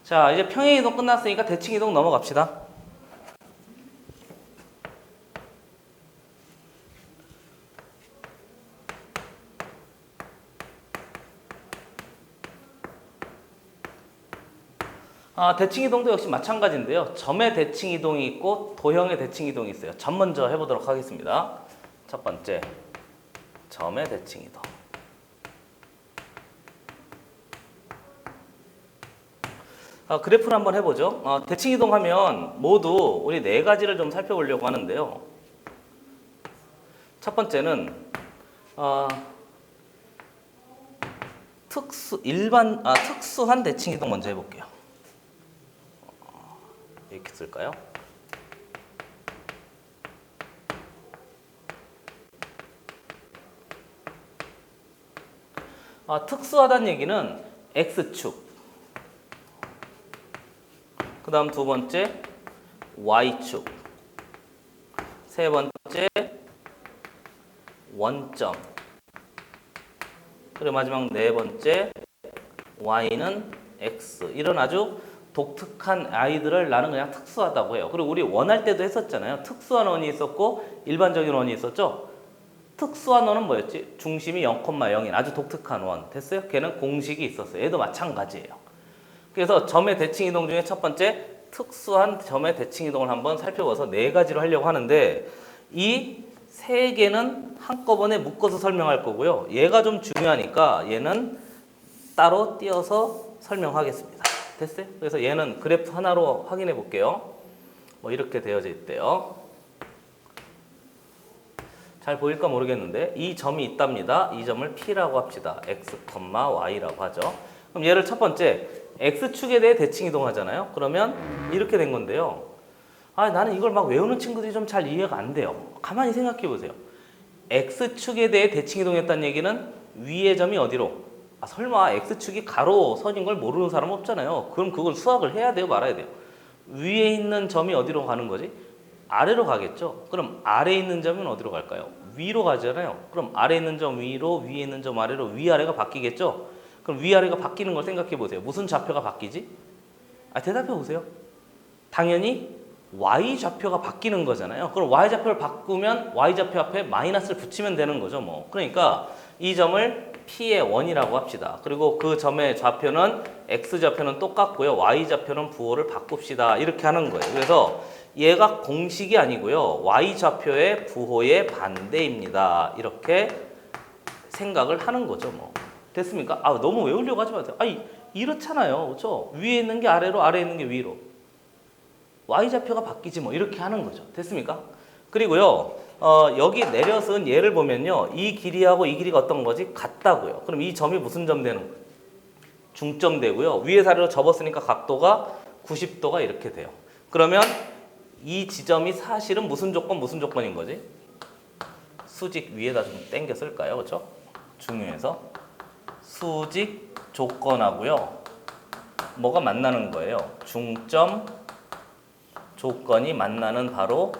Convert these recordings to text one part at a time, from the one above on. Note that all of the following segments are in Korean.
자, 이제 평행이동 끝났으니까 대칭이동 넘어갑시다. 대칭이동도 역시 마찬가지인데요. 점의 대칭이동이 있고 도형의 대칭이동이 있어요. 점 먼저 해보도록 하겠습니다. 첫 번째, 점의 대칭이동. 그래프를 한번 해보죠. 대칭이동 하면 모두 우리 네 가지를 좀 살펴보려고 하는데요. 첫 번째는 특수한 대칭이동 먼저 해볼게요. 이렇게 쓸까요? 특수하다는 얘기는 X축, 그 다음 두 번째 Y축, 세 번째 원점, 그리고 마지막 네 번째 Y는 X. 이런 아주 독특한 아이들을 나는 그냥 특수하다고 해요. 그리고 우리 원할 때도 했었잖아요. 특수한 원이 있었고 일반적인 원이 있었죠. 특수한 원은 뭐였지? 중심이 0,0인 아주 독특한 원. 됐어요? 걔는 공식이 있었어요. 얘도 마찬가지예요. 그래서 점의 대칭이동 중에 첫 번째 특수한 점의 대칭이동을 한번 살펴봐서 네 가지로 하려고 하는데 이 세 개는 한꺼번에 묶어서 설명할 거고요. 얘가 좀 중요하니까 얘는 따로 띄어서 설명하겠습니다. 됐어요? 그래서 얘는 그래프 하나로 확인해 볼게요. 이렇게 되어져 있대요. 잘 보일까 모르겠는데 이 점이 있답니다. 이 점을 P라고 합시다. X, Y라고 하죠. 그럼 얘를 첫 번째 X축에 대해 대칭이동 하잖아요. 그러면 이렇게 된 건데요. 나는 이걸 막 외우는 친구들이 좀 잘 이해가 안 돼요. 가만히 생각해 보세요. X축에 대해 대칭이동했다는 얘기는 위의 점이 어디로? 설마 X축이 가로 선인 걸 모르는 사람 없잖아요. 그럼 그걸 수학을 해야 돼요, 말아야 돼요? 위에 있는 점이 어디로 가는 거지? 아래로 가겠죠. 그럼 아래에 있는 점은 어디로 갈까요? 위로 가잖아요. 그럼 아래에 있는 점 위로, 위에 있는 점 아래로, 위아래가 바뀌겠죠. 그럼 위아래가 바뀌는 걸 생각해 보세요. 무슨 좌표가 바뀌지? 대답해 보세요. 당연히 Y좌표가 바뀌는 거잖아요. 그럼 Y좌표를 바꾸면 Y좌표 앞에 마이너스를 붙이면 되는 거죠, 뭐. 그러니까 이 점을 P의 원이라고 합시다. 그리고 그 점의 좌표는 X좌표는 똑같고요. Y좌표는 부호를 바꿉시다. 이렇게 하는 거예요. 그래서 얘가 공식이 아니고요. Y좌표의 부호의 반대입니다. 이렇게 생각을 하는 거죠, 뭐. 됐습니까? 너무 외우려고 하지 마세요. 이렇잖아요. 그렇죠? 위에 있는 게 아래로, 아래에 있는 게 위로. Y좌표가 바뀌지 뭐 이렇게 하는 거죠. 됐습니까? 그리고요. 여기 내려쓴 예를 보면요. 이 길이하고 이 길이가 어떤 거지? 같다고요. 그럼 이 점이 무슨 점 되는 거예요? 중점 되고요. 위에서 아래로 접었으니까 각도가 90도가 이렇게 돼요. 그러면 이 지점이 사실은 무슨 조건인 거지? 수직 위에다 좀 당겨 쓸까요? 그렇죠? 중요해서 수직 조건하고요. 뭐가 만나는 거예요? 중점 조건이 만나는 바로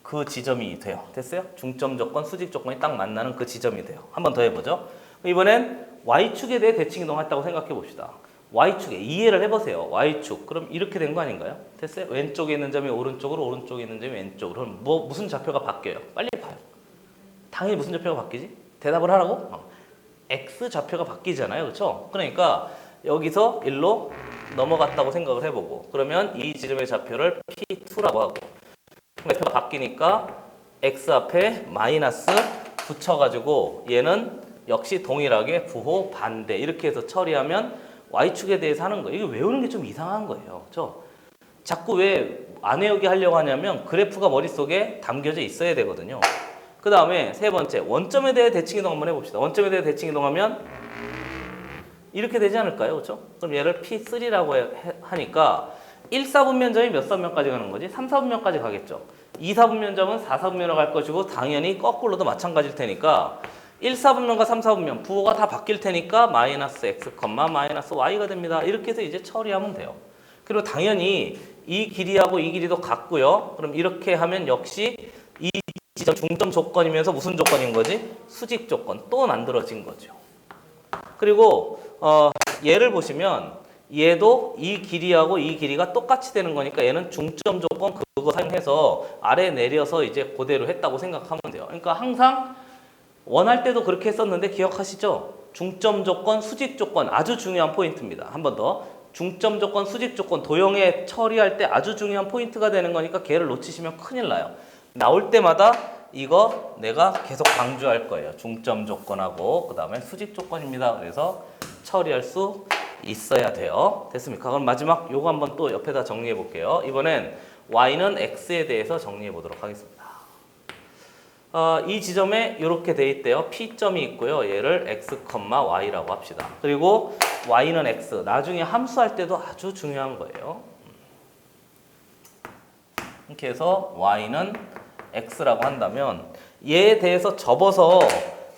그 지점이 돼요. 됐어요? 중점 조건, 수직 조건이 딱 만나는 그 지점이 돼요. 한 번 더 해보죠. 이번엔 Y축에 대해 대칭이동했다고 생각해 봅시다. Y축에 이해를 해보세요. Y축. 그럼 이렇게 된 거 아닌가요? 됐어요? 왼쪽에 있는 점이 오른쪽으로, 오른쪽에 있는 점이 왼쪽으로. 그럼 무슨 좌표가 바뀌어요? 빨리 봐요. 당연히 무슨 좌표가 바뀌지? 대답을 하라고? X 좌표가 바뀌잖아요. 그렇죠? 그러니까 여기서 일로 넘어갔다고 생각을 해보고 그러면 이 지점의 좌표를 P2라고 하고 좌표가 바뀌니까 X 앞에 마이너스 붙여가지고 얘는 역시 동일하게 부호 반대 이렇게 해서 처리하면 Y축에 대해서 하는 거예요. 이거 외우는 게 좀 이상한 거예요. 그렇죠? 자꾸 왜 안 외우게 하려고 하냐면 그래프가 머릿속에 담겨져 있어야 되거든요. 그 다음에 세 번째 원점에 대해 대칭이동 한번 해봅시다. 원점에 대해 대칭이동하면 이렇게 되지 않을까요? 그렇죠? 그럼 얘를 P3라고 하니까 1, 4분면점이 몇 사분면까지 가는 거지? 3, 4분면까지 가겠죠. 2, 4분면점은 4, 4분면으로 갈 것이고 당연히 거꾸로도 마찬가지일 테니까 1, 4분면과 3, 4분면 부호가 다 바뀔 테니까 마이너스 X, 마이너스 Y가 됩니다. 이렇게 해서 이제 처리하면 돼요. 그리고 당연히 이 길이하고 이 길이도 같고요. 그럼 이렇게 하면 역시 이 지점 중점 조건이면서 무슨 조건인 거지? 수직 조건 또 만들어진 거죠. 그리고 얘를 보시면 얘도 이 길이하고 이 길이가 똑같이 되는 거니까 얘는 중점 조건 그거 사용해서 아래 내려서 이제 그대로 했다고 생각하면 돼요. 그러니까 항상 원할 때도 그렇게 했었는데 기억하시죠? 중점 조건, 수직 조건 아주 중요한 포인트입니다. 한 번 더. 중점 조건, 수직 조건 도형에 처리할 때 아주 중요한 포인트가 되는 거니까 걔를 놓치시면 큰일 나요. 나올 때마다 이거 내가 계속 강조할 거예요. 중점 조건하고 그 다음에 수직 조건입니다. 그래서 처리할 수 있어야 돼요. 됐습니까? 그럼 마지막 요거 한번 또 옆에다 정리해 볼게요. 이번엔 y는 x에 대해서 정리해 보도록 하겠습니다. 이 지점에 이렇게 돼 있대요. P점이 있고요. 얘를 x, y라고 합시다. 그리고 y는 x. 나중에 함수할 때도 아주 중요한 거예요. 이렇게 해서 y는 x라고 한다면 얘에 대해서 접어서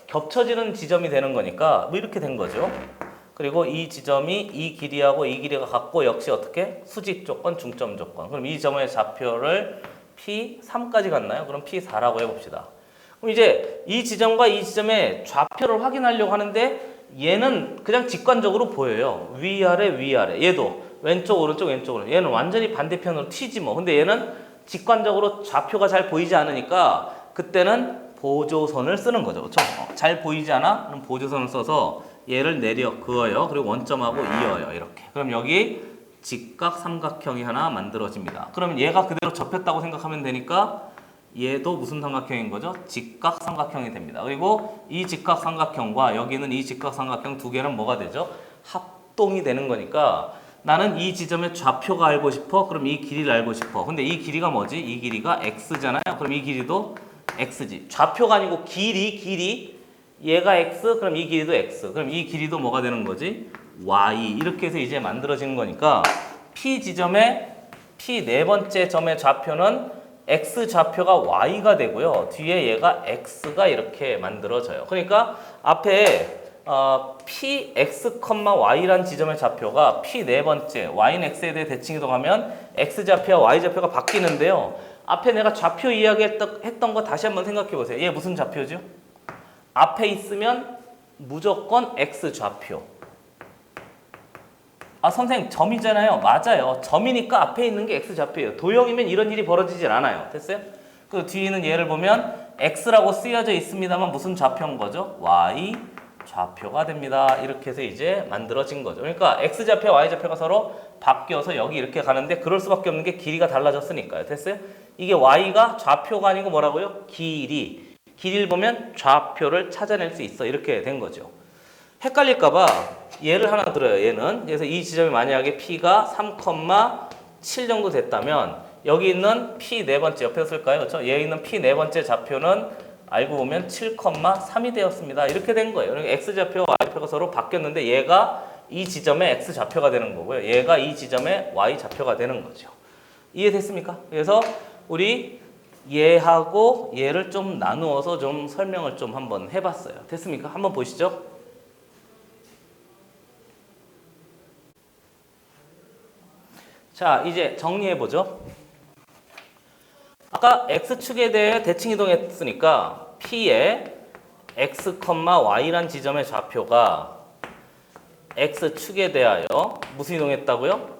겹쳐지는 지점이 되는 거니까 뭐 이렇게 된 거죠. 그리고 이 지점이 이 길이하고 이 길이가 같고 역시 어떻게? 수직 조건, 중점 조건. 그럼 이 점의 좌표를 P3까지 갔나요? 그럼 P4라고 해봅시다. 그럼 이제 이 지점과 이 지점의 좌표를 확인하려고 하는데 얘는 그냥 직관적으로 보여요. 위아래, 위아래. 얘도 왼쪽, 오른쪽, 왼쪽, 오른쪽. 얘는 완전히 반대편으로 튀지 뭐. 근데 얘는 직관적으로 좌표가 잘 보이지 않으니까 그때는 보조선을 쓰는 거죠. 그렇죠? 잘 보이지 않아? 그럼 보조선을 써서 얘를 내려 그어요. 그리고 원점하고 이어요. 이렇게. 그럼 여기 직각 삼각형이 하나 만들어집니다. 그러면 얘가 그대로 접혔다고 생각하면 되니까 얘도 무슨 삼각형인 거죠? 직각 삼각형이 됩니다. 그리고 이 직각 삼각형과 여기는 이 직각 삼각형 두 개는 뭐가 되죠? 합동이 되는 거니까 나는 이 지점의 좌표가 알고 싶어. 그럼 이 길이를 알고 싶어. 근데 이 길이가 뭐지? 이 길이가 x잖아요. 그럼 이 길이도 x지. 좌표가 아니고 길이. 얘가 x, 그럼 이 길이도 x. 그럼 이 길이도 뭐가 되는 거지? y. 이렇게 해서 이제 만들어지는 거니까 P 지점의 P 네 번째 점의 좌표는 x 좌표가 y가 되고요. 뒤에 얘가 x가 이렇게 만들어져요. 그러니까 앞에 px, y란 지점의 좌표가 p 네 번째 y는 x에 대해 대칭 이동하면 x 좌표와 y 좌표가 바뀌는데요. 앞에 내가 좌표 이야기했던 거 다시 한번 생각해 보세요. 얘 무슨 좌표죠? 앞에 있으면 무조건 x 좌표. 선생님 점이잖아요. 맞아요. 점이니까 앞에 있는 게 x 좌표예요. 도형이면 이런 일이 벌어지질 않아요. 됐어요? 그 뒤에는 얘를 보면 x라고 쓰여져 있습니다만 무슨 좌표인 거죠? y 좌표가 됩니다. 이렇게 해서 이제 만들어진 거죠. 그러니까 x 좌표와 y 좌표가 서로 바뀌어서 여기 이렇게 가는데 그럴 수밖에 없는 게 길이가 달라졌으니까요. 됐어요? 이게 y가 좌표가 아니고 뭐라고요? 길이를 보면 좌표를 찾아낼 수 있어. 이렇게 된 거죠. 헷갈릴까봐 얘를 하나 들어요. 얘는. 그래서 이 지점이 만약에 P가 3,7 정도 됐다면 여기 있는 P 네 번째 옆에서 쓸까요? 그렇죠? 얘 있는 P 네 번째 좌표는 알고 보면 7,3이 되었습니다. 이렇게 된 거예요. 그러니까 X좌표와 Y좌표가 서로 바뀌었는데 얘가 이 지점의 X좌표가 되는 거고요. 얘가 이 지점의 Y좌표가 되는 거죠. 이해됐습니까? 그래서 우리 얘하고 얘를 좀 나누어서 좀 설명을 좀 한번 해봤어요. 됐습니까? 한번 보시죠. 자, 이제 정리해보죠. 아까 X축에 대해 대칭 이동했으니까 P의 X, Y란 지점의 좌표가 X축에 대하여 무슨 이동했다고요?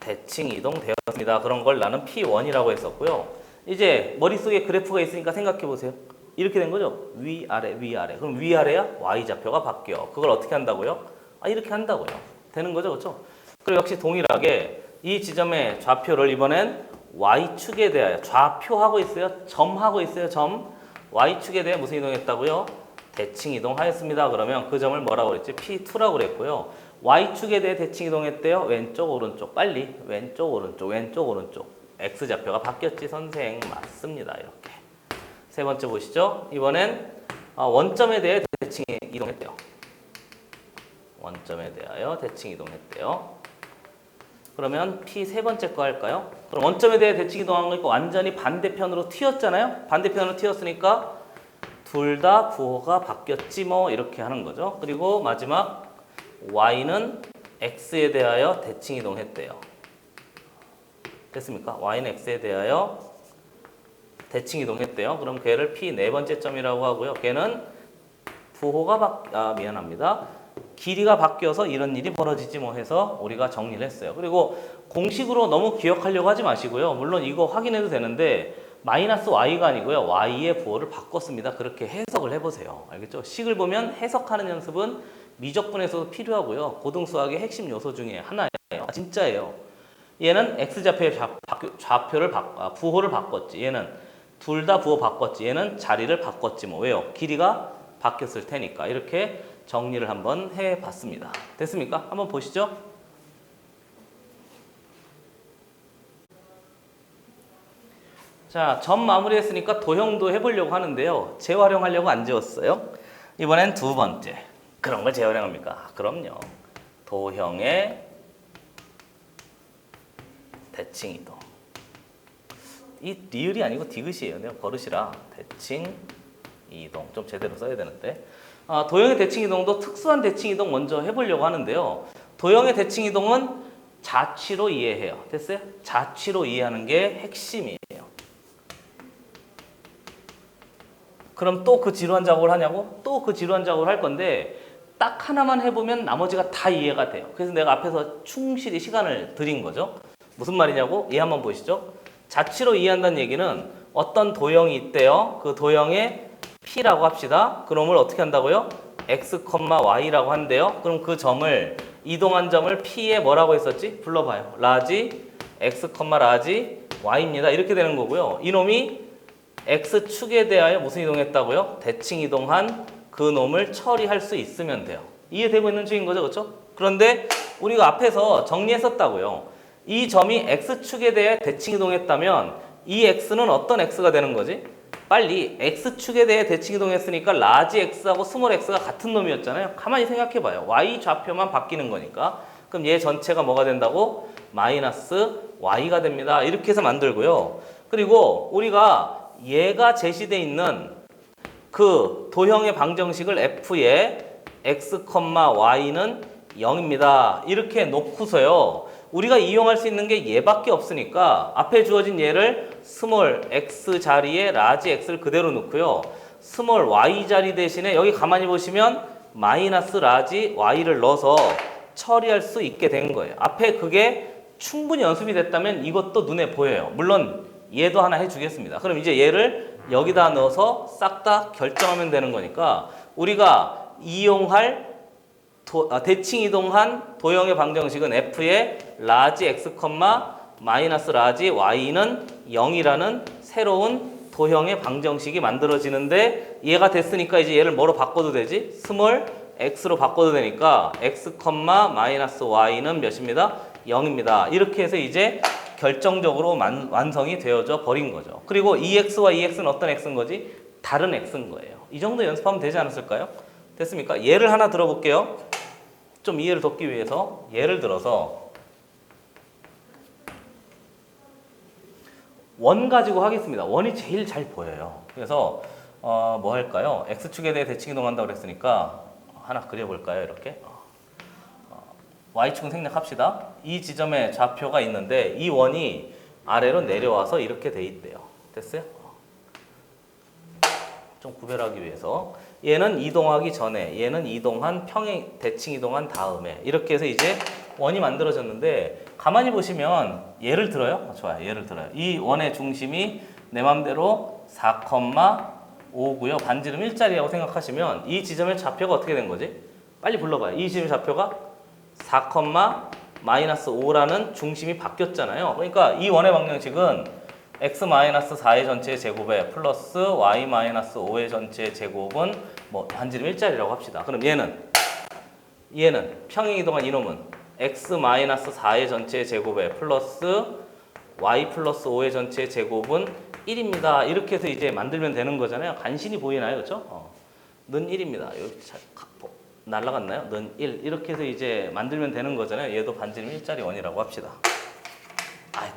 대칭 이동되었습니다. 그런 걸 나는 P1이라고 했었고요. 이제 머릿속에 그래프가 있으니까 생각해보세요. 이렇게 된 거죠? 위아래, 위아래. 그럼 위아래야 Y좌표가 바뀌어. 그걸 어떻게 한다고요? 이렇게 한다고요. 되는 거죠, 그렇죠? 그리고 역시 동일하게 이 지점의 좌표를 이번엔 Y축에 대하여 좌표하고 있어요. 점하고 있어요. 점. Y축에 대해 무슨 이동했다고요? 대칭 이동하였습니다. 그러면 그 점을 뭐라고 그랬지? P2라고 그랬고요. Y축에 대해 대칭 이동했대요. 왼쪽, 오른쪽. 빨리. 왼쪽, 오른쪽. 왼쪽, 오른쪽. X좌표가 바뀌었지 선생. 맞습니다. 이렇게. 세 번째 보시죠. 이번엔 원점에 대해 대칭 이동했대요. 원점에 대하여 대칭 이동했대요. 그러면 P 세 번째 거 할까요? 그럼 원점에 대해 대칭 이동한 거니까 완전히 반대편으로 튀었잖아요? 반대편으로 튀었으니까 둘 다 부호가 바뀌었지 뭐 이렇게 하는 거죠. 그리고 마지막 Y는 X에 대하여 대칭 이동했대요. 됐습니까? Y는 X에 대하여 대칭 이동했대요. 그럼 걔를 P 네 번째 점이라고 하고요. 걔는 부호가 미안합니다. 길이가 바뀌어서 이런 일이 벌어지지 뭐 해서 우리가 정리를 했어요. 그리고 공식으로 너무 기억하려고 하지 마시고요. 물론 이거 확인해도 되는데 마이너스 y가 아니고요. y의 부호를 바꿨습니다. 그렇게 해석을 해보세요. 알겠죠? 식을 보면 해석하는 연습은 미적분에서도 필요하고요. 고등수학의 핵심 요소 중에 하나예요. 진짜예요. 얘는 x좌표의 부호를 바꿨지. 얘는 둘 다 부호 바꿨지. 얘는 자리를 바꿨지 뭐. 왜요? 길이가 바뀌었을 테니까. 이렇게 정리를 한번 해봤습니다. 됐습니까? 한번 보시죠. 자, 점 마무리했으니까 도형도 해보려고 하는데요. 재활용하려고 안 지웠어요. 이번엔 두 번째. 그런 걸 재활용합니까? 그럼요. 도형의 대칭이동. 이 리을이 아니고 디귿이에요. 내가 버릇이라 대칭이동. 좀 제대로 써야 되는데. 도형의 대칭이동도 특수한 대칭이동 먼저 해보려고 하는데요. 도형의 대칭이동은 자취로 이해해요. 됐어요? 자취로 이해하는 게 핵심이에요. 그럼 또 그 지루한 작업을 하냐고? 또 그 지루한 작업을 할 건데 딱 하나만 해보면 나머지가 다 이해가 돼요. 그래서 내가 앞에서 충실히 시간을 드린 거죠. 무슨 말이냐고? 얘 한번 보시죠. 자취로 이해한다는 얘기는 어떤 도형이 있대요. 그 도형의 P라고 합시다. 그럼을 어떻게 한다고요? X, Y라고 한대요. 그럼 그 점을 이동한 점을 P에 뭐라고 했었지? 불러봐요. 라지 X, 라지 Y입니다. 이렇게 되는 거고요. 이놈이 X축에 대하여 무슨 이동했다고요? 대칭 이동한 그 놈을 처리할 수 있으면 돼요. 이해되고 있는 중인 거죠, 그렇죠? 그런데 우리가 앞에서 정리했었다고요. 이 점이 X축에 대해 대칭 이동했다면 이 X는 어떤 X가 되는 거지? 빨리 X축에 대해 대칭 이동했으니까 라지 X하고 스몰 X가 같은 놈이었잖아요. 가만히 생각해봐요. Y 좌표만 바뀌는 거니까. 그럼 얘 전체가 뭐가 된다고? 마이너스 Y가 됩니다. 이렇게 해서 만들고요. 그리고 우리가 얘가 제시되어 있는 그 도형의 방정식을 F에 X, Y는 0입니다. 이렇게 놓고서요. 우리가 이용할 수 있는 게 얘밖에 없으니까 앞에 주어진 얘를 스몰 x 자리에 라지 x를 그대로 놓고요. 스몰 y 자리 대신에 여기 가만히 보시면 마이너스 라지 y를 넣어서 처리할 수 있게 된 거예요. 앞에 그게 충분히 연습이 됐다면 이것도 눈에 보여요. 물론 얘도 하나 해주겠습니다. 그럼 이제 얘를 여기다 넣어서 싹 다 결정하면 되는 거니까 우리가 이용할 대칭 이동한 도형의 방정식은 F의 라지 x, 마이너스 라지 y는 0이라는 새로운 도형의 방정식이 만들어지는데 얘가 됐으니까 이제 얘를 뭐로 바꿔도 되지? 스몰 x로 바꿔도 되니까 x, 마이너스 y는 몇입니다? 0입니다. 이렇게 해서 이제 결정적으로 완성이 되어져 버린 거죠. 그리고 이 x와 이 x는 어떤 x인 거지? 다른 x인 거예요. 이 정도 연습하면 되지 않았을까요? 됐습니까? 예를 하나 들어볼게요. 좀 이해를 돕기 위해서 예를 들어서 원 가지고 하겠습니다. 원이 제일 잘 보여요. 그래서 뭐 할까요? x축에 대해 대칭 이동한다고 그랬으니까 하나 그려볼까요? 이렇게 y축은 생략합시다. 이 지점에 좌표가 있는데 이 원이 아래로 내려와서 이렇게 돼 있대요. 됐어요? 좀 구별하기 위해서 얘는 이동하기 전에 얘는 이동한 평행 대칭 이동한 다음에 이렇게 해서 이제 원이 만들어졌는데 가만히 보시면 예를 들어요. 좋아요. 예를 들어요. 이 원의 중심이 내 맘대로 4,5고요. 반지름 1짜리라고 생각하시면 이 지점의 좌표가 어떻게 된 거지? 빨리 불러봐요. 이 지점의 좌표가 4, 마이너스 5라는 중심이 바뀌었잖아요. 그러니까 이 원의 방정식은 x-4의 전체 제곱에 플러스 y-5의 전체 제곱은 뭐 반지름 1짜리라고 합시다. 그럼 얘는 평행 이동한 이놈은 x-4의 전체 제곱에 플러스 y 플러스 5의 전체 제곱은 1입니다. 이렇게 해서 이제 만들면 되는 거잖아요. 간신히 보이나요? 그렇죠? 는 1입니다. 여기 날라갔나요? 는 1. 이렇게 해서 이제 만들면 되는 거잖아요. 얘도 반지름 1짜리 원이라고 합시다.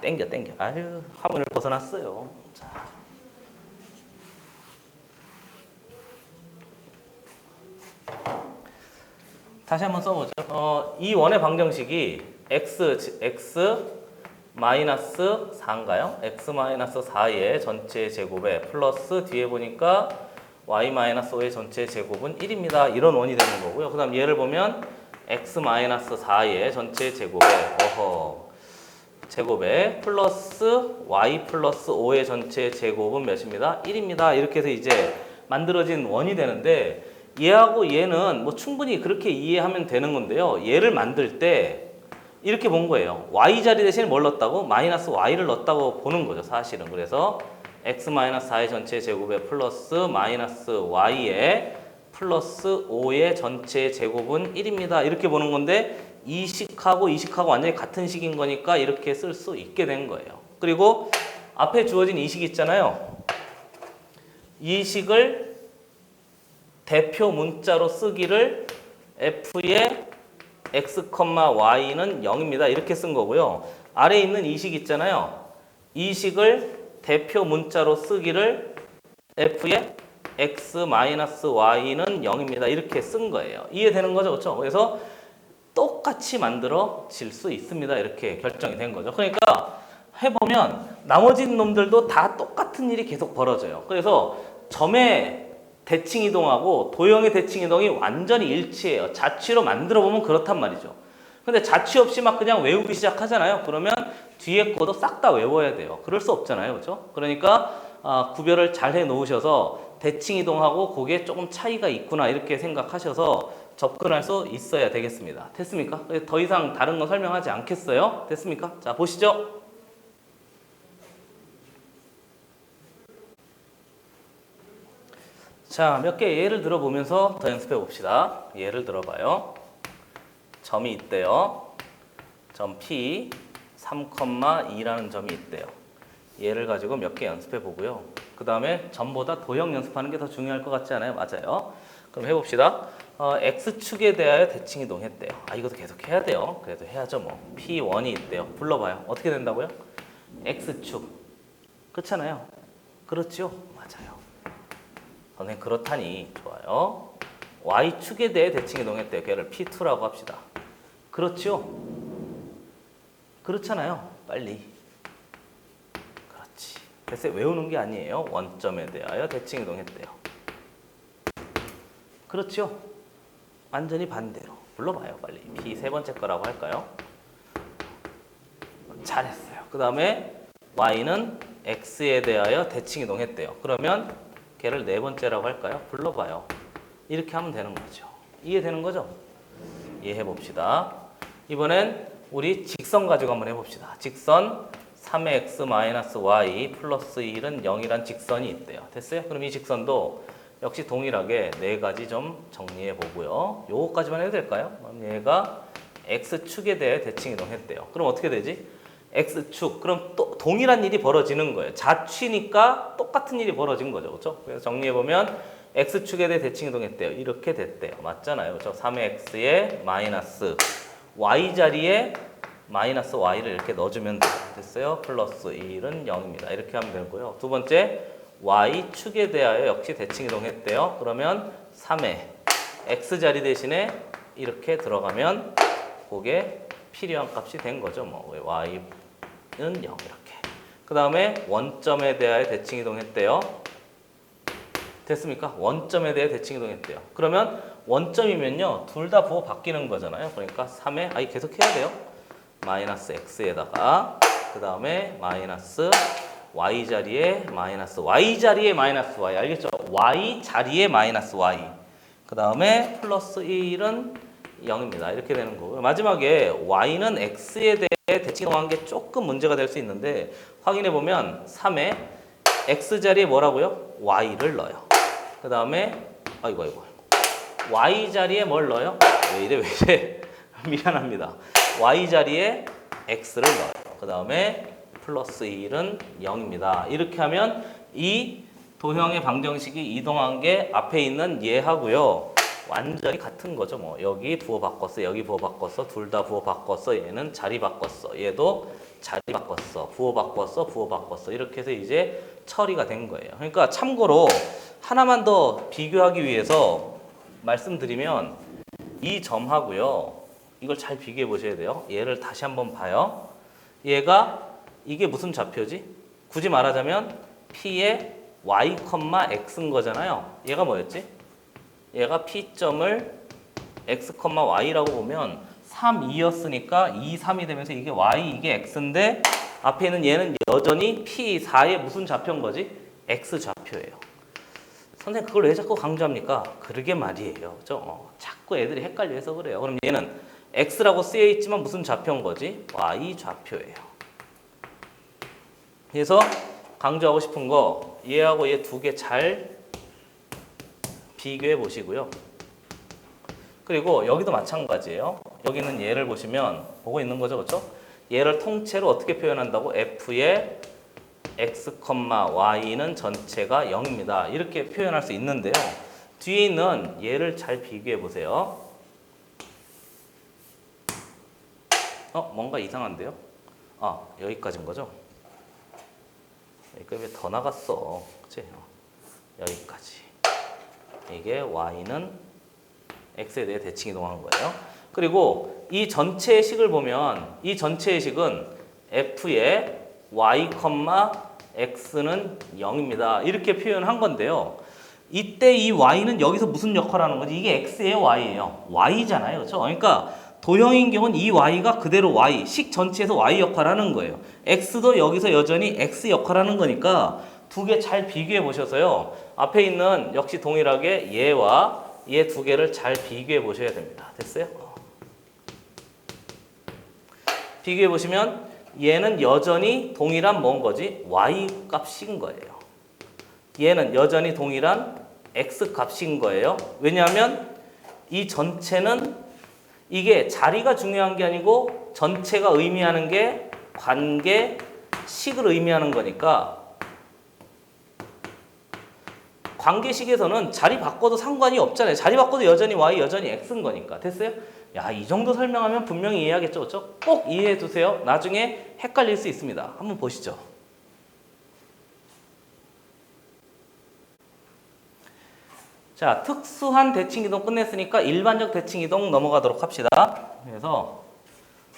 땡겨. 아유, 화면을 벗어났어요. 자. 다시 한번 써보죠. 이 원의 방정식이 x 마이너스 4인가요? x 마이너스 4의 전체 제곱에 플러스 뒤에 보니까 y-5의 전체 제곱은 1입니다. 이런 원이 되는 거고요. 그 다음 얘를 보면 x-4의 전체 제곱에 플러스 y 플러스 5의 전체 제곱은 몇입니다? 1입니다. 이렇게 해서 이제 만들어진 원이 되는데 얘하고 얘는 뭐 충분히 그렇게 이해하면 되는 건데요. 얘를 만들 때 이렇게 본 거예요. y 자리 대신에 뭘 넣었다고? 마이너스 y를 넣었다고 보는 거죠, 사실은. 그래서 x-4의 전체 제곱에 플러스 마이너스 y의 플러스 5의 전체 제곱은 1입니다. 이렇게 보는 건데 이 식하고 이 식하고 완전히 같은 식인 거니까 이렇게 쓸 수 있게 된 거예요. 그리고 앞에 주어진 이 식 있잖아요. 이 식을 대표 문자로 쓰기를 f의 x, y는 0입니다. 이렇게 쓴 거고요. 아래에 있는 이 식 있잖아요. 이 식을 대표 문자로 쓰기를 f의 x, y는 0입니다. 이렇게 쓴 거예요. 이해되는 거죠? 그렇죠? 그래서 똑같이 만들어질 수 있습니다. 이렇게 결정이 된 거죠. 그러니까 해보면 나머지 놈들도 다 똑같은 일이 계속 벌어져요. 그래서 점의 대칭 이동하고 도형의 대칭 이동이 완전히 일치해요. 자취로 만들어 보면 그렇단 말이죠. 근데 자취 없이 막 그냥 외우기 시작하잖아요. 그러면 뒤에 거도 싹 다 외워야 돼요. 그럴 수 없잖아요. 그렇죠? 그러니까 구별을 잘 해 놓으셔서 대칭 이동하고 그게 조금 차이가 있구나 이렇게 생각하셔서 접근할 수 있어야 되겠습니다. 됐습니까? 더 이상 다른 거 설명하지 않겠어요? 됐습니까? 자, 보시죠. 자, 몇 개 예를 들어보면서 더 연습해 봅시다. 예를 들어봐요. 점이 있대요. 점 P 3,2라는 점이 있대요. 얘를 가지고 몇 개 연습해 보고요. 그 다음에 점보다 도형 연습하는 게 더 중요할 것 같지 않아요? 맞아요. 그럼 해봅시다. X축에 대하여 대칭 이동했대요. 이것도 계속 해야 돼요. 그래도 해야죠 뭐. P1이 있대요. 불러봐요. 어떻게 된다고요? X축. 그렇잖아요. 그렇죠? 맞아요. 선생님 그렇다니. 좋아요. Y축에 대해 대칭 이동했대요. 걔를 P2라고 합시다. 그렇죠? 그렇잖아요. 빨리. 그렇지. 됐어요. 외우는 게 아니에요. 원점에 대하여 대칭 이동했대요. 그렇죠? 완전히 반대로. 불러봐요. 빨리. P 세 번째 거라고 할까요? 잘했어요. 그 다음에 Y는 X에 대하여 대칭 이동했대요. 그러면 걔를 네 번째라고 할까요? 불러봐요. 이렇게 하면 되는 거죠. 이해되는 거죠? 이해해 봅시다. 이번엔 우리 직선 가지고 한번 해봅시다. 직선 3의 x-y 플러스 1은 0이란 직선이 있대요. 됐어요? 그럼 이 직선도 역시 동일하게 네 가지 좀 정리해 보고요. 요거까지만 해도 될까요? 그럼 얘가 x축에 대해 대칭 이동했대요. 그럼 어떻게 되지? x축. 그럼 또 동일한 일이 벌어지는 거예요. 자취니까 똑같은 일이 벌어진 거죠. 그렇죠? 그래서 정리해 보면 x축에 대해 대칭 이동했대요. 이렇게 됐대요. 맞잖아요. 그렇죠? 3의 x에 마이너스 y 자리에 마이너스 y를 이렇게 넣어주면 됐어요. 플러스 1은 0입니다. 이렇게 하면 되고요. 두 번째 y축에 대하여 역시 대칭 이동했대요. 그러면 3의 x 자리 대신에 이렇게 들어가면 그게 필요한 값이 된 거죠. 뭐 y는 0 이렇게. 그 다음에 원점에 대하여 대칭 이동했대요. 됐습니까? 원점에 대해 대칭 이동했대요. 그러면 원점이면요. 둘 다 부호 바뀌는 거잖아요. 그러니까 3에 계속 해야 돼요. 마이너스 x에다가 그 다음에 마이너스 y 자리에 마이너스 y 자리에 마이너스 y 알겠죠? y 자리에 마이너스 y 그 다음에 플러스 1은 0입니다. 이렇게 되는 거고요. 마지막에 y는 x에 대해 대칭 이동한 게 조금 문제가 될 수 있는데 확인해 보면 3에 x 자리에 뭐라고요? y를 넣어요. 그 다음에 아이고 y 자리에 뭘 넣어요? 왜 이래 미안합니다. y 자리에 x를 넣어요. 그 다음에 플러스 1은 0입니다. 이렇게 하면 이 도형의 방정식이 이동한 게 앞에 있는 얘하고요. 완전히 같은 거죠. 뭐 여기 부호 바꿨어, 여기 부호 바꿨어, 둘 다 부호 바꿨어, 얘는 자리 바꿨어, 얘도 자리 바꿨어, 부호 바꿨어, 부호 바꿨어. 이렇게 해서 이제 처리가 된 거예요. 그러니까 참고로 하나만 더 비교하기 위해서 말씀드리면 이 점하고요. 이걸 잘 비교해 보셔야 돼요. 얘를 다시 한번 봐요. 얘가 이게 무슨 좌표지? 굳이 말하자면 P의 y, x인 거잖아요. 얘가 뭐였지? 얘가 P점을 x, y라고 보면 3, 2였으니까 2, 3이 되면서 이게 y, 이게 x인데 앞에 있는 얘는 여전히 P4의 무슨 좌표인 거지? x 좌표예요. 선생님 그걸 왜 자꾸 강조합니까? 그러게 말이에요. 그죠? 자꾸 애들이 헷갈려서 그래요. 그럼 얘는 x라고 쓰여 있지만 무슨 좌표인 거지? y 좌표예요. 그래서 강조하고 싶은 거 얘하고 얘 두 개 잘 비교해 보시고요. 그리고 여기도 마찬가지예요. 여기는 얘를 보시면 보고 있는 거죠. 그렇죠? 얘를 통째로 어떻게 표현한다고? f의 x, y는 전체가 0입니다. 이렇게 표현할 수 있는데요. 뒤에 있는 얘를 잘 비교해 보세요. 뭔가 이상한데요? 여기까지인 거죠? 여기까지 왜 더 나갔어? 그치? 여기까지. 이게 y는 x에 대해 대칭 이동한 거예요. 그리고 이 전체의 식을 보면 이 전체의 식은 f의 y, x는 0입니다. 이렇게 표현한 건데요. 이때 이 y는 여기서 무슨 역할을 하는 거지? 이게 x예요, y예요? y잖아요. 그렇죠? 그러니까 도형인 경우는 이 y가 그대로 y, 식 전체에서 y 역할을 하는 거예요. x도 여기서 여전히 x 역할을 하는 거니까 두 개 잘 비교해 보셔서요. 앞에 있는 역시 동일하게 얘와 얘 두 개를 잘 비교해 보셔야 됩니다. 됐어요? 비교해 보시면 얘는 여전히 동일한 뭔 거지? y 값인 거예요. 얘는 여전히 동일한 x 값인 거예요. 왜냐하면 이 전체는 이게 자리가 중요한 게 아니고 전체가 의미하는 게 관계, 식을 의미하는 거니까 관계식에서는 자리 바꿔도 상관이 없잖아요. 자리 바꿔도 여전히 y, 여전히 x인 거니까. 됐어요? 야, 이 정도 설명하면 분명히 이해하겠죠? 그렇죠? 꼭 이해해 두세요. 나중에 헷갈릴 수 있습니다. 한번 보시죠. 자, 특수한 대칭이동 끝냈으니까 일반적 대칭이동 넘어가도록 합시다. 그래서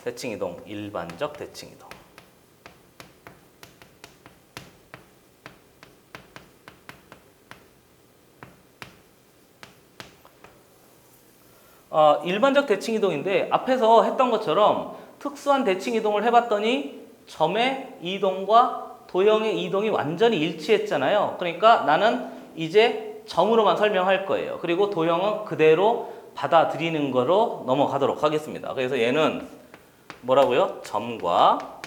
대칭이동, 일반적 대칭이동. 일반적 대칭이동인데 앞에서 했던 것처럼 특수한 대칭이동을 해봤더니 점의 이동과 도형의 이동이 완전히 일치했잖아요. 그러니까 나는 이제 점으로만 설명할 거예요. 그리고 도형은 그대로 받아들이는 거로 넘어가도록 하겠습니다. 그래서 얘는 뭐라고요? 점과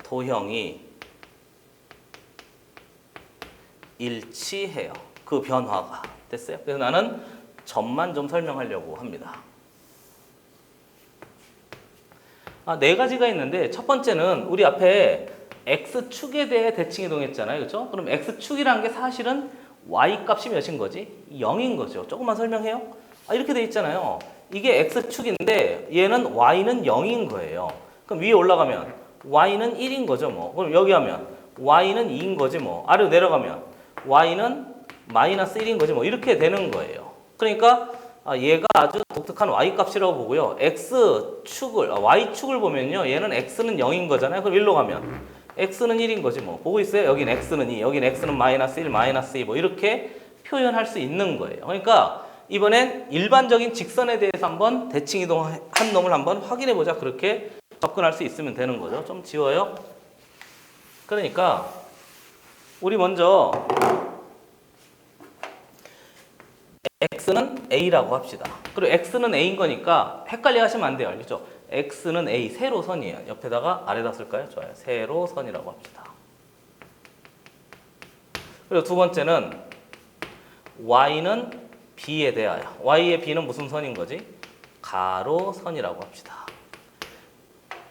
도형이 일치해요. 그 변화가. 됐어요? 그래서 나는 점만 좀 설명하려고 합니다. 네 가지가 있는데 첫 번째는 우리 앞에 x축에 대해 대칭 이동했잖아요. 그렇죠? 그럼 x축이라는 게 사실은 y 값이 몇인 거지? 0인 거죠. 조금만 설명해요. 이렇게 돼 있잖아요. 이게 x축인데 얘는 y는 0인 거예요. 그럼 위에 올라가면 y는 1인 거죠. 뭐. 그럼 여기 하면 y는 2인 거지 뭐. 아래로 내려가면 y는 마이너스 1인 거지 뭐. 이렇게 되는 거예요. 그러니까 얘가 아주 독특한 y 값이라고 보고요. y축을 보면요. 얘는 x는 0인 거잖아요. 그럼 1로 가면 x는 1인 거지 뭐. 보고 있어요? 여긴 x는 2, 여긴 x는 마이너스 1, 마이너스 2 뭐 이렇게 표현할 수 있는 거예요. 그러니까 이번엔 일반적인 직선에 대해서 한번 대칭 이동한 놈을 한번 확인해 보자. 그렇게 접근할 수 있으면 되는 거죠. 좀 지워요. 그러니까 우리 먼저 x는 a라고 합시다. 그리고 x는 a인 거니까 헷갈려 하시면 안 돼요. 알겠죠? x는 a, 세로선이에요. 옆에다가 아래다 쓸까요? 좋아요. 세로선이라고 합시다. 그리고 두 번째는 y는 b에 대하여. y의 b는 무슨 선인 거지? 가로선이라고 합시다.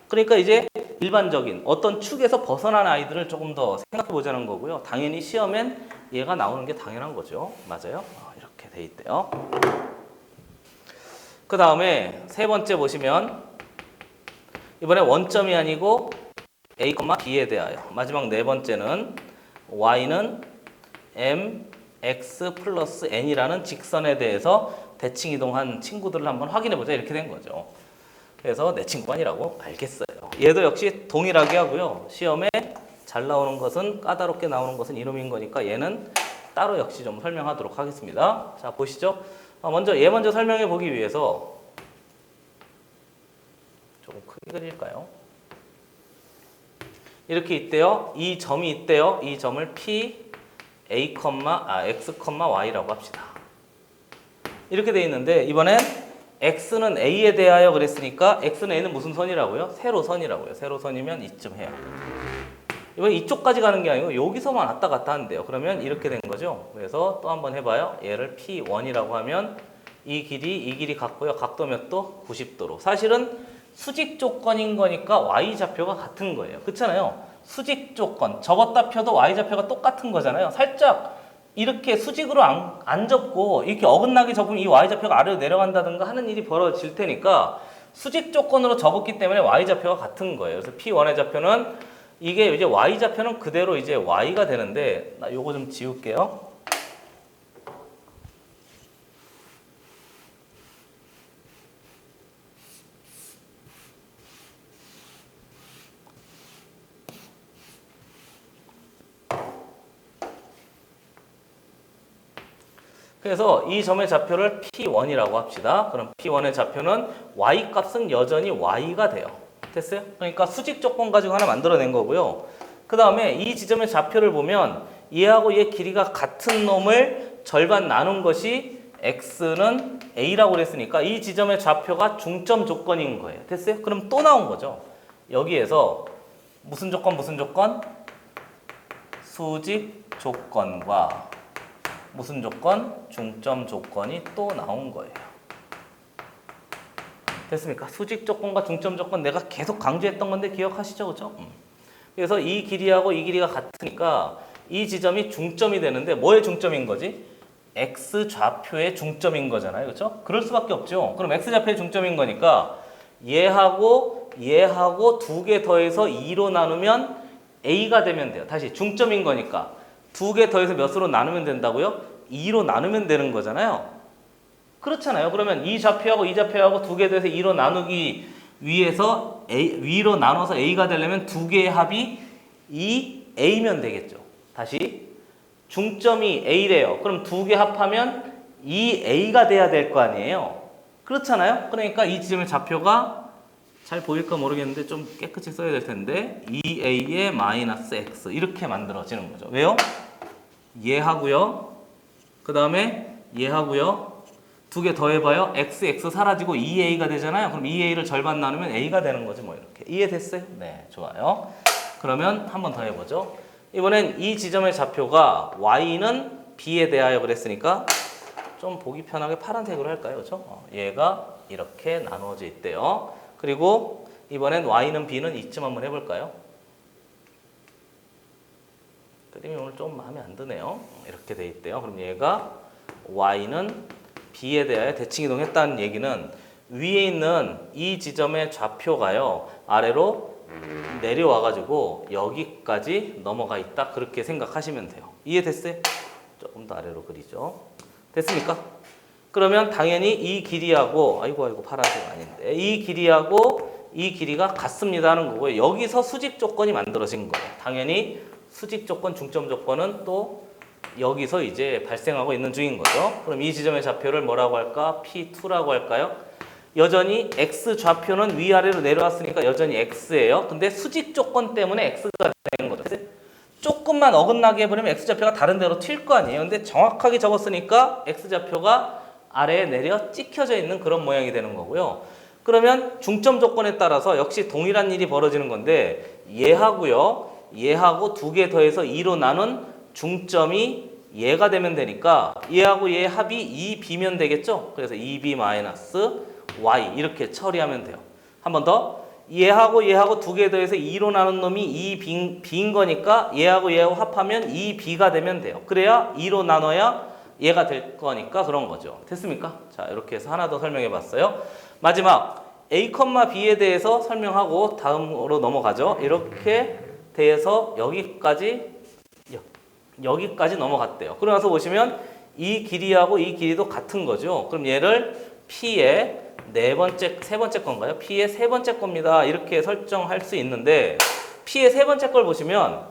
그러니까 이제 일반적인 어떤 축에서 벗어난 아이들을 조금 더 생각해 보자는 거고요. 당연히 시험엔 얘가 나오는 게 당연한 거죠. 맞아요? 이렇게 돼 있대요. 그 다음에 세 번째 보시면 이번에 원점이 아니고 a, b에 대하여. 마지막 네 번째는 y는 mx 플러스 n이라는 직선에 대해서 대칭 이동한 친구들을 한번 확인해 보자. 이렇게 된 거죠. 그래서 내 친구가 아니라고 알겠어요. 얘도 역시 동일하게 하고요. 시험에 잘 나오는 것은 까다롭게 나오는 것은 이놈인 거니까 얘는 따로 역시 좀 설명하도록 하겠습니다. 자, 보시죠. 먼저 얘 먼저 설명해 보기 위해서 조금 크게 그릴까요? 이렇게 있대요. 이 점이 있대요. 이 점을 P, x, y라고 합시다. 이렇게 돼 있는데 이번엔 x는 a에 대하여 그랬으니까 x는 a는 무슨 선이라고요? 세로선이라고요. 세로선이면 이쯤 해요. 이번 이쪽까지 가는 게 아니고 여기서만 왔다 갔다 한대요. 그러면 이렇게 된 거죠. 그래서 또 한번 해봐요. 얘를 P1이라고 하면 이 길이 같고요. 각도 몇 도? 90도로. 사실은 수직 조건인 거니까 y좌표가 같은 거예요. 그렇잖아요. 수직 조건. 접었다 펴도 y좌표가 똑같은 거잖아요. 살짝 이렇게 수직으로 안 접고 이렇게 어긋나게 접으면 이 y좌표가 아래로 내려간다든가 하는 일이 벌어질 테니까 수직 조건으로 접었기 때문에 y좌표가 같은 거예요. 그래서 P1의 좌표는 이게 이제 y좌표는 그대로 이제 y가 되는데 나 요거 좀 지울게요. 그래서 이 점의 좌표를 P1이라고 합시다. 그럼 P1의 좌표는 y 값은 여전히 y가 돼요. 됐어요? 그러니까 수직 조건 가지고 하나 만들어낸 거고요. 그 다음에 이 지점의 좌표를 보면 얘하고 얘 길이가 같은 놈을 절반 나눈 것이 x는 a라고 그랬으니까 이 지점의 좌표가 중점 조건인 거예요. 됐어요? 그럼 또 나온 거죠. 여기에서 무슨 조건? 수직 조건과 무슨 조건? 중점 조건이 또 나온 거예요. 됐습니까? 수직 조건과 중점 조건 내가 계속 강조했던 건데 기억하시죠? 그죠? 그래서 이 길이하고 이 길이가 같으니까 이 지점이 중점이 되는데 뭐의 중점인 거지? x좌표의 중점인 거잖아요. 그렇죠? 그럴 수밖에 없죠. 그럼 x좌표의 중점인 거니까 얘하고 두 개 더해서 2로 나누면 a가 되면 돼요. 다시 중점인 거니까 두 개 더해서 몇으로 나누면 된다고요? 2로 나누면 되는 거잖아요. 그렇잖아요. 그러면 이 좌표하고 이 좌표하고 두 개 더해서 2로 나누기 위해서 위로 나눠서 a가 되려면 두 개의 합이 2a면 되겠죠. 다시 중점이 a래요. 그럼 두 개 합하면 2a가 돼야 될 거 아니에요. 그렇잖아요. 그러니까 이 지점의 좌표가 잘 보일까 모르겠는데 좀 깨끗이 써야 될 텐데 2a의 마이너스 x 이렇게 만들어지는 거죠. 왜요? 얘하고요. 그 다음에 얘하고요. 두 개 더해봐요. x 사라지고 2a가 되잖아요. 그럼 2a를 절반 나누면 a가 되는 거지 뭐 이렇게. 이해됐어요? 네, 좋아요. 그러면 한 번 더 해보죠. 이번엔 이 지점의 좌표가 y는 b에 대하여 그랬으니까 좀 보기 편하게 파란색으로 할까요? 그렇죠? 얘가 이렇게 나누어져 있대요. 그리고 이번엔 y는 b는 이쯤 한번 해볼까요? 그림이 오늘 좀 마음에 안 드네요. 이렇게 돼 있대요. 그럼 얘가 y는 b에 대하여 대칭이동했다는 얘기는 위에 있는 이 지점의 좌표가요 아래로 내려와가지고 여기까지 넘어가 있다 그렇게 생각하시면 돼요. 이해됐어요? 조금 더 아래로 그리죠. 됐습니까? 그러면 당연히 이 길이하고 아이고 파란색 아닌데 이 길이하고 이 길이가 같습니다 하는 거고요. 여기서 수직 조건이 만들어진 거예요. 당연히 수직 조건, 중점 조건은 또 여기서 이제 발생하고 있는 중인 거죠. 그럼 이 지점의 좌표를 뭐라고 할까? P2라고 할까요? 여전히 x 좌표는 위아래로 내려왔으니까 여전히 x예요. 근데 수직 조건 때문에 x가 되는 거죠. 조금만 어긋나게 해버리면 x좌표가 다른 데로 튈 거 아니에요. 근데 정확하게 적었으니까 x좌표가 아래에 내려 찍혀져 있는 그런 모양이 되는 거고요. 그러면 중점 조건에 따라서 역시 동일한 일이 벌어지는 건데 얘하고 두 개 더해서 2로 나눈 중점이 얘가 되면 되니까 얘하고 얘 합이 2b면 되겠죠? 그래서 2b 마이너스 y 이렇게 처리하면 돼요. 한 번 더. 얘하고 두 개 더해서 2로 나눈 놈이 2b인 거니까 얘하고 합하면 2b가 되면 돼요. 그래야 2로 나눠야 얘가 될 거니까 그런 거죠. 됐습니까? 자, 이렇게 해서 하나 더 설명해 봤어요. 마지막 a, b에 대해서 설명하고 다음으로 넘어가죠. 이렇게 돼서 여기까지 넘어갔대요. 그러고 나서 보시면 이 길이하고 이 길이도 같은 거죠. 그럼 얘를 P의 세 번째 건가요? P의 세 번째 겁니다. 이렇게 설정할 수 있는데 P의 세 번째 걸 보시면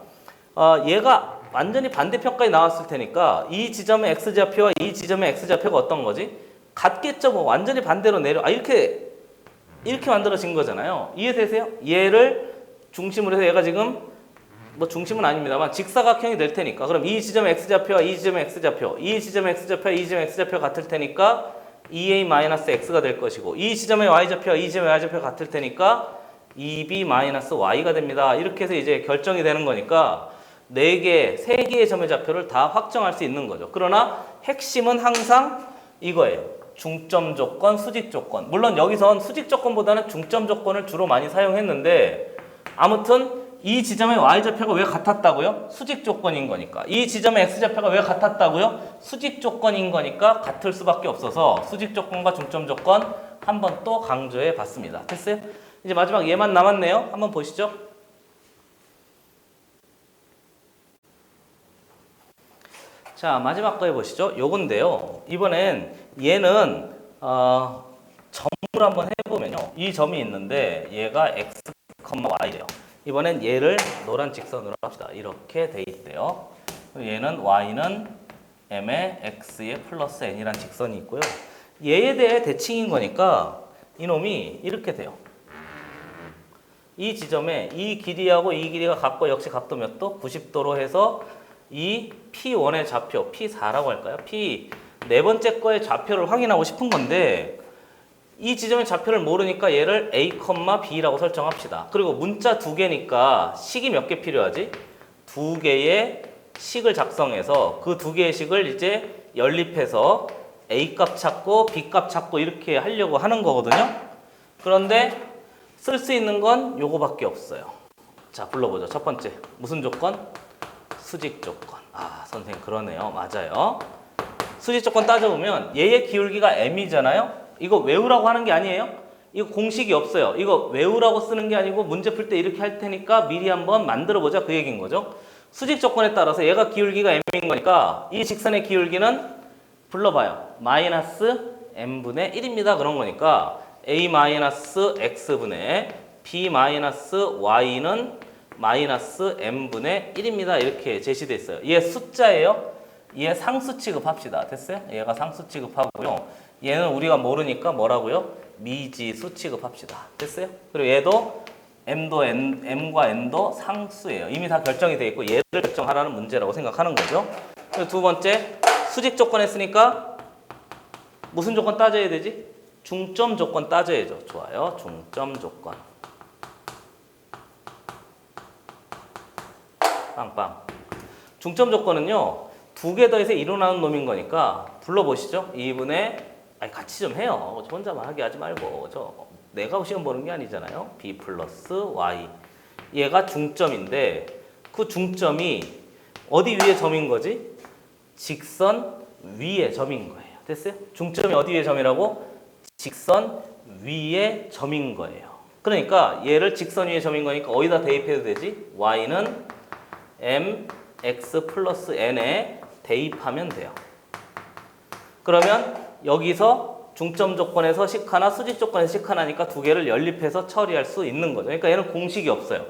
얘가 완전히 반대편까지 나왔을 테니까 이 지점의 x좌표와 이 지점의 x좌표가 어떤 거지? 같겠죠. 뭐 완전히 반대로 내려 이렇게 만들어진 거잖아요. 이해되세요? 얘를 중심으로 해서 얘가 지금 뭐 중심은 아닙니다만 직사각형이 될 테니까 그럼 이 지점의 x좌표와 이 지점의 x좌표, 이 지점의 x좌표와 이 지점의 x좌표가 같을 테니까 2a-x가 될 것이고 이 지점의 y좌표와 이 지점의 y좌표가 같을 테니까 2b-y가 됩니다. 이렇게 해서 이제 결정이 되는 거니까 3개의 점의 좌표를 다 확정할 수 있는 거죠. 그러나 핵심은 항상 이거예요. 중점 조건, 수직 조건. 물론 여기선 수직 조건보다는 중점 조건을 주로 많이 사용했는데 아무튼 이 지점의 y좌표가 왜 같았다고요? 수직 조건인 거니까. 이 지점의 x좌표가 왜 같았다고요? 수직 조건인 거니까 같을 수밖에 없어서 수직 조건과 중점 조건 한 번 또 강조해 봤습니다. 됐어요? 이제 마지막 얘만 남았네요. 한번 보시죠. 자, 마지막 거 해보시죠. 요건데요. 이번엔 얘는 점을 한번 해보면요. 이 점이 있는데 얘가 x, y래요. 이번엔 얘를 노란 직선으로 합시다. 이렇게 돼 있대요. 얘는 y는 m의 x의 플러스 n이란 직선이 있고요. 얘에 대해 대칭인 거니까 이놈이 이렇게 돼요. 이 지점에 이 길이하고 이 길이가 같고 역시 각도 몇 도? 90도로 해서 이 P1의 좌표, P4라고 할까요? P 네 번째 거의 좌표를 확인하고 싶은 건데 이 지점의 좌표를 모르니까 얘를 A, B라고 설정합시다. 그리고 문자 2개니까 식이 몇 개 필요하지? 2개의 식을 작성해서 그 2개의 식을 이제 연립해서 A 값 찾고 B 값 찾고 이렇게 하려고 하는 거거든요. 그런데 쓸 수 있는 건 요거밖에 없어요. 자, 불러보죠. 첫 번째. 무슨 조건? 수직 조건. 아, 선생님 그러네요. 맞아요. 수직 조건 따져보면 얘의 기울기가 m이잖아요. 이거 외우라고 하는 게 아니에요. 이거 공식이 없어요. 이거 외우라고 쓰는 게 아니고 문제 풀 때 이렇게 할 테니까 미리 한번 만들어보자 그 얘기인 거죠. 수직 조건에 따라서 얘가 기울기가 m인 거니까 이 직선의 기울기는 불러봐요. 마이너스 m분의 1입니다. 그런 거니까 a-x분의 b-y는 마이너스 m분의 1입니다. 이렇게 제시돼 있어요. 얘 숫자예요. 얘 상수 취급합시다. 됐어요? 얘가 상수 취급하고요. 얘는 우리가 모르니까 뭐라고요? 미지수 취급합시다. 됐어요? 그리고 얘도 m과 n도 상수예요. 이미 다 결정이 돼 있고 얘를 결정하라는 문제라고 생각하는 거죠. 그리고 두 번째, 수직 조건 했으니까 무슨 조건 따져야 되지? 중점 조건 따져야죠. 좋아요. 중점 조건. 빵빵. 중점 조건은요. 2개 더해서 일어나는 놈인 거니까 불러보시죠. 2분의 같이 좀 해요. 저 혼자만 하게 하지 말고. 내가 시험 보는 게 아니잖아요. b 플러스 y. 얘가 중점인데 그 중점이 어디 위에 점인 거지? 직선 위에 점인 거예요. 됐어요? 중점이 어디 위에 점이라고? 직선 위에 점인 거예요. 그러니까 얘를 직선 위에 점인 거니까 어디다 대입해도 되지? y는 mx 플러스 n에 대입하면 돼요. 그러면 여기서 중점 조건에서 식 하나, 수직 조건에서 식 하나니까 2개를 연립해서 처리할 수 있는 거죠. 그러니까 얘는 공식이 없어요.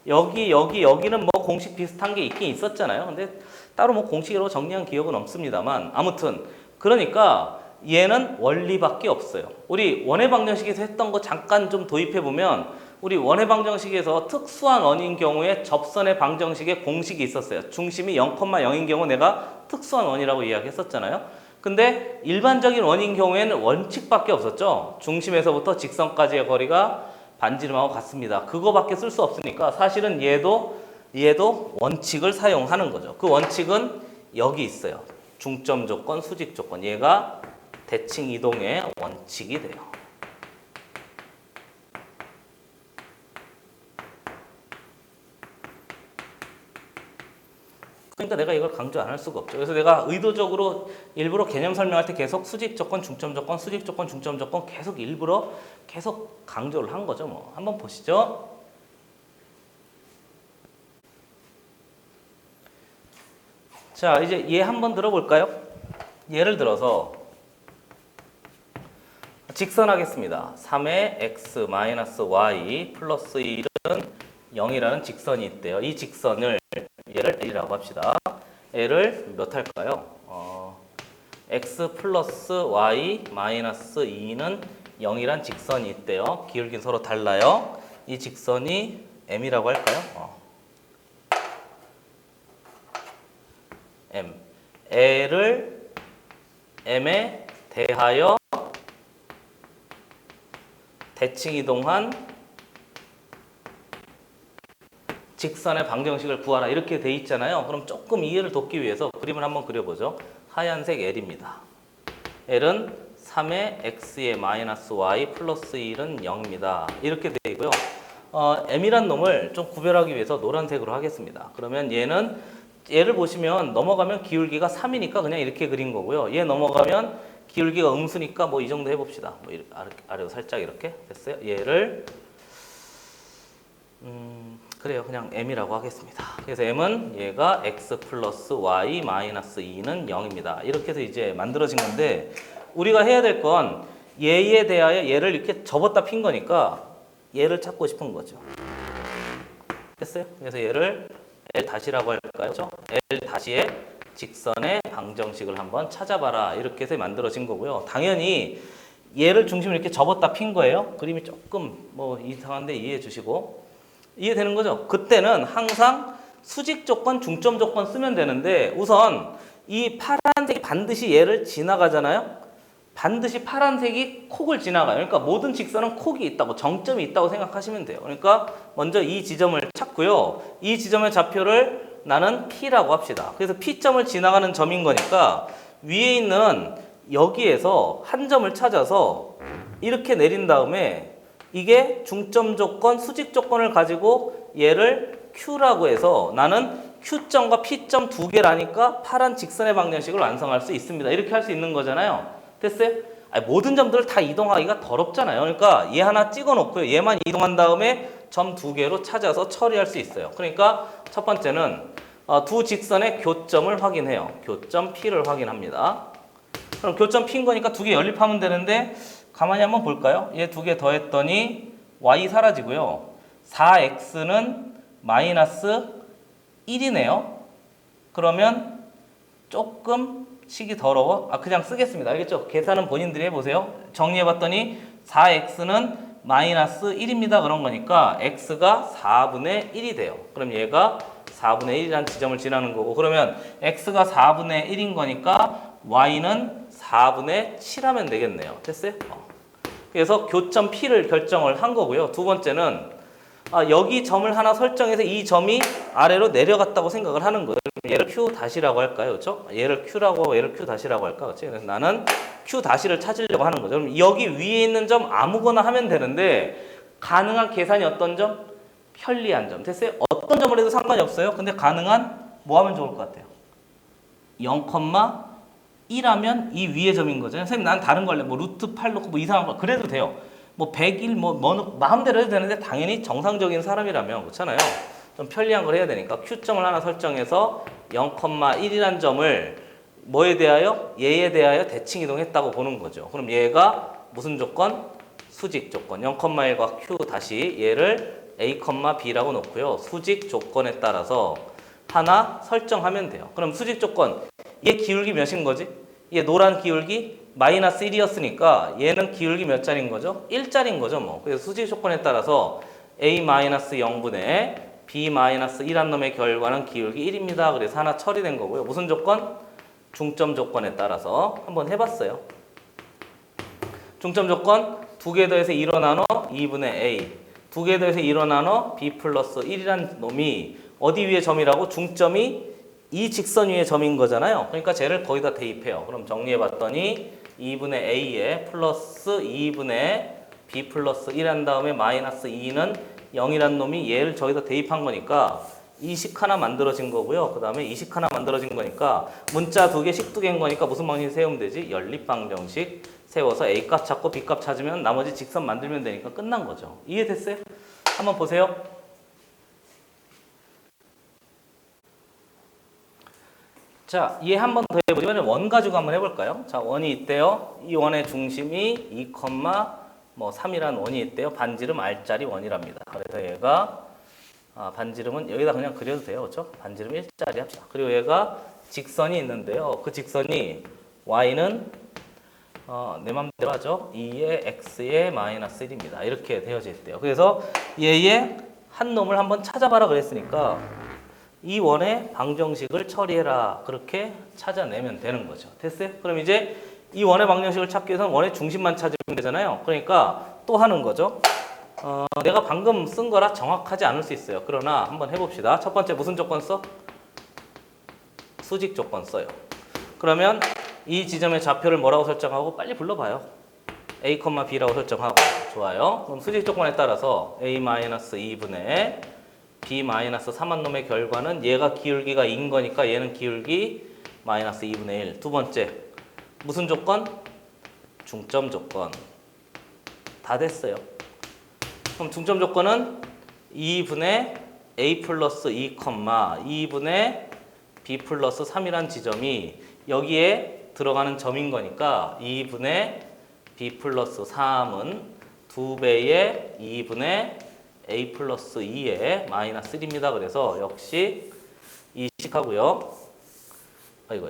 여기는 뭐 공식 비슷한 게 있긴 있었잖아요. 근데 따로 뭐 공식으로 정리한 기억은 없습니다만 아무튼 그러니까 얘는 원리밖에 없어요. 우리 원의 방정식에서 했던 거 잠깐 좀 도입해 보면 우리 원의 방정식에서 특수한 원인 경우에 접선의 방정식에 공식이 있었어요. 중심이 0,0인 경우 내가 특수한 원이라고 이야기했었잖아요. 근데 일반적인 원인 경우에는 원칙밖에 없었죠. 중심에서부터 직선까지의 거리가 반지름하고 같습니다. 그거밖에 쓸 수 없으니까 사실은 얘도 원칙을 사용하는 거죠. 그 원칙은 여기 있어요. 중점 조건, 수직 조건. 얘가 대칭 이동의 원칙이 돼요. 그러니까 내가 이걸 강조 안 할 수가 없죠. 그래서 내가 의도적으로 일부러 개념 설명할 때 계속 수직 조건, 중점 조건, 수직 조건, 중점 조건 계속 일부러 계속 강조를 한 거죠. 뭐 한번 보시죠. 자, 이제 얘 한번 들어볼까요? 예를 들어서 직선하겠습니다. 3의 x 마이너스 y 플러스 1은 0이라는 직선이 있대요. 이 직선을 얘를 L이라고 합시다. L을 몇 할까요? x 플러스 y 마이너스 2는 0이란 직선이 있대요. 기울기는 서로 달라요. 이 직선이 m이라고 할까요? m. L을 m에 대하여 대칭 이동한 직선의 방정식을 구하라 이렇게 돼 있잖아요. 그럼 조금 이해를 돕기 위해서 그림을 한번 그려보죠. 하얀색 L입니다. L은 3의 x의 마이너스 y 플러스 1은 0입니다. 이렇게 되어 있고요. m이란 놈을 좀 구별하기 위해서 노란색으로 하겠습니다. 그러면 얘를 보시면 넘어가면 기울기가 3이니까 그냥 이렇게 그린 거고요. 얘 넘어가면 기울기가 음수니까 뭐 이 정도 해봅시다. 뭐 아래로 살짝 이렇게 됐어요. 얘를 그래요. 그냥 m이라고 하겠습니다. 그래서 m은 얘가 x 플러스 y 마이너스 2는 0입니다. 이렇게 해서 이제 만들어진 건데 우리가 해야 될 건 얘에 대하여 얘를 이렇게 접었다 핀 거니까 얘를 찾고 싶은 거죠. 됐어요? 그래서 얘를 L 다시라고 할까요? 그렇죠? L 다시의 직선의 방정식을 한번 찾아봐라. 이렇게 해서 만들어진 거고요. 당연히 얘를 중심으로 이렇게 접었다 핀 거예요. 그림이 조금 뭐 이상한데 이해해 주시고. 이해되는 거죠? 그때는 항상 수직 조건, 중점 조건 쓰면 되는데 우선 이 파란색이 반드시 얘를 지나가잖아요? 반드시 파란색이 콕을 지나가요. 그러니까 모든 직선은 콕이 있다고, 정점이 있다고 생각하시면 돼요. 그러니까 먼저 이 지점을 찾고요. 이 지점의 좌표를 나는 P라고 합시다. 그래서 P점을 지나가는 점인 거니까 위에 있는 여기에서 한 점을 찾아서 이렇게 내린 다음에 이게 중점 조건, 수직 조건을 가지고 얘를 Q라고 해서 나는 Q점과 P점 두 개라니까 파란 직선의 방정식을 완성할 수 있습니다. 이렇게 할 수 있는 거잖아요. 됐어요? 모든 점들을 다 이동하기가 더럽잖아요. 그러니까 얘 하나 찍어 놓고요. 얘만 이동한 다음에 점 두 개로 찾아서 처리할 수 있어요. 그러니까 첫 번째는 두 직선의 교점을 확인해요. 교점 P를 확인합니다. 그럼 교점 P인 거니까 두 개 연립하면 되는데 가만히 한번 볼까요? 얘 두 개 더했더니 y 사라지고요. 4x는 마이너스 1이네요. 그러면 조금 식이 더러워. 그냥 쓰겠습니다. 알겠죠? 계산은 본인들이 해보세요. 정리해봤더니 4x는 마이너스 1입니다. 그런 거니까 x가 4분의 1이 돼요. 그럼 얘가 4분의 1이라는 지점을 지나는 거고 그러면 x가 4분의 1인 거니까 y는 4분의 7 하면 되겠네요. 됐어요? 그래서 교점 P를 결정을 한 거고요. 두 번째는 여기 점을 하나 설정해서 이 점이 아래로 내려갔다고 생각을 하는 거예요. 얘를 Q 다시라고 할까요? 그렇죠? 얘를 Q라고 하고 얘를 Q 다시라고 할까? 그렇죠? 그래서 나는 Q 다시를 찾으려고 하는 거죠. 그럼 여기 위에 있는 점 아무거나 하면 되는데 가능한 계산이 어떤 점? 편리한 점. 됐어요? 어떤 점을 해도 상관이 없어요. 근데 가능한 뭐 하면 좋을 것 같아요? 0,1하면 이 위의 점인 거잖아요. 선생님 난 다른 거 할래. 뭐 루트 8 놓고 뭐 이상한 거 그래도 돼요. 뭐 100일 뭐 마음대로 해도 되는데 당연히 정상적인 사람이라면 그렇잖아요. 좀 편리한 걸 해야 되니까 Q점을 하나 설정해서 0,1이란 점을 뭐에 대하여? 얘에 대하여 대칭 이동했다고 보는 거죠. 그럼 얘가 무슨 조건? 수직 조건. 0,1과 Q 다시 얘를 A, B라고 놓고요. 수직 조건에 따라서 하나 설정하면 돼요. 그럼 수직 조건 얘 기울기 몇인 거지? 얘 노란 기울기 마이너스 1이었으니까 얘는 기울기 몇 짜리인 거죠? 1짜리인 거죠 뭐. 그래서 수직 조건에 따라서 A-0분의 B-1한 놈의 결과는 기울기 1입니다. 그래서 하나 처리된 거고요. 무슨 조건? 중점 조건에 따라서 한번 해봤어요. 중점 조건 두 개 더해서 2로 나눠 2분의 A 두 개 더해서 2로 나눠 B 플러스 1이란 놈이 어디 위에 점이라고? 중점이 이 직선 위의 점인 거잖아요. 그러니까 쟤를 거기다 대입해요. 그럼 정리해봤더니 2분의 A에 플러스 2분의 B 플러스 1 한 다음에 마이너스 2는 0이란 놈이 얘를 저기다 대입한 거니까 이식 하나 만들어진 거고요. 그 다음에 이식 하나 만들어진 거니까 문자 두 개, 식 두 개인 거니까 무슨 방식 세우면 되지? 연립방정식 세워서 A값 찾고 B값 찾으면 나머지 직선 만들면 되니까 끝난 거죠. 이해됐어요? 한번 보세요. 자, 이해 한 번 더 해보죠. 이번엔 원 가지고 한번 해볼까요? 자, 원이 있대요. 이 원의 중심이 2, 3이라는 원이 있대요. 반지름 R짜리 원이랍니다. 그래서 얘가 반지름은 여기다 그냥 그려도 돼요. 그렇죠? 반지름 1짜리 합시다. 그리고 얘가 직선이 있는데요. 그 직선이 y는 내 맘대로 하죠. 2의 x의 마이너스 1입니다. 이렇게 되어져 있대요. 그래서 얘의 한 놈을 한번 찾아봐라 그랬으니까 이 원의 방정식을 처리해라. 그렇게 찾아내면 되는 거죠. 됐어요? 그럼 이제 이 원의 방정식을 찾기 위해서는 원의 중심만 찾으면 되잖아요. 그러니까 또 하는 거죠. 내가 방금 쓴 거라 정확하지 않을 수 있어요. 그러나 한번 해봅시다. 첫 번째 무슨 조건 써? 수직 조건 써요. 그러면 이 지점의 좌표를 뭐라고 설정하고 빨리 불러봐요. a, b라고 설정하고. 좋아요. 그럼 수직 조건에 따라서 a-2분의 b-3한 놈의 결과는 얘가 기울기가 2인 거니까 얘는 기울기 마이너스 2분의 1. 두 번째 무슨 조건? 중점 조건. 다 됐어요. 그럼 중점 조건은 2분의 a 플러스 2, 2분의 b 플러스 3이란 지점이 여기에 들어가는 점인 거니까 2분의 b 플러스 3은 2배의 2분의 a 플러스 2의 마이너스 1입니다. 그래서 역시 이식하고요. 아이고.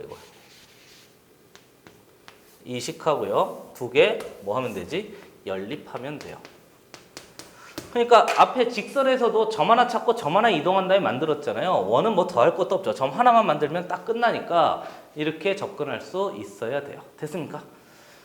이식하고요. 두 개 뭐 하면 되지? 연립하면 돼요. 그러니까 앞에 직선에서도 점 하나 찾고 점 하나 이동한 다음에 만들었잖아요. 원은 뭐 더 할 것도 없죠. 점 하나만 만들면 딱 끝나니까 이렇게 접근할 수 있어야 돼요. 됐습니까?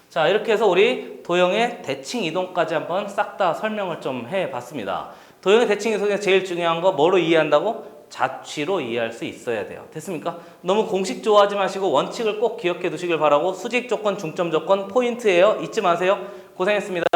자, 이렇게 해서 우리 도형의 대칭 이동까지 한번 싹 다 설명을 좀 해봤습니다. 도형의 대칭 이동에 제일 중요한 거 뭐로 이해한다고? 자취로 이해할 수 있어야 돼요. 됐습니까? 너무 공식 좋아하지 마시고 원칙을 꼭 기억해 두시길 바라고 수직 조건, 중점 조건 포인트예요. 잊지 마세요. 고생했습니다.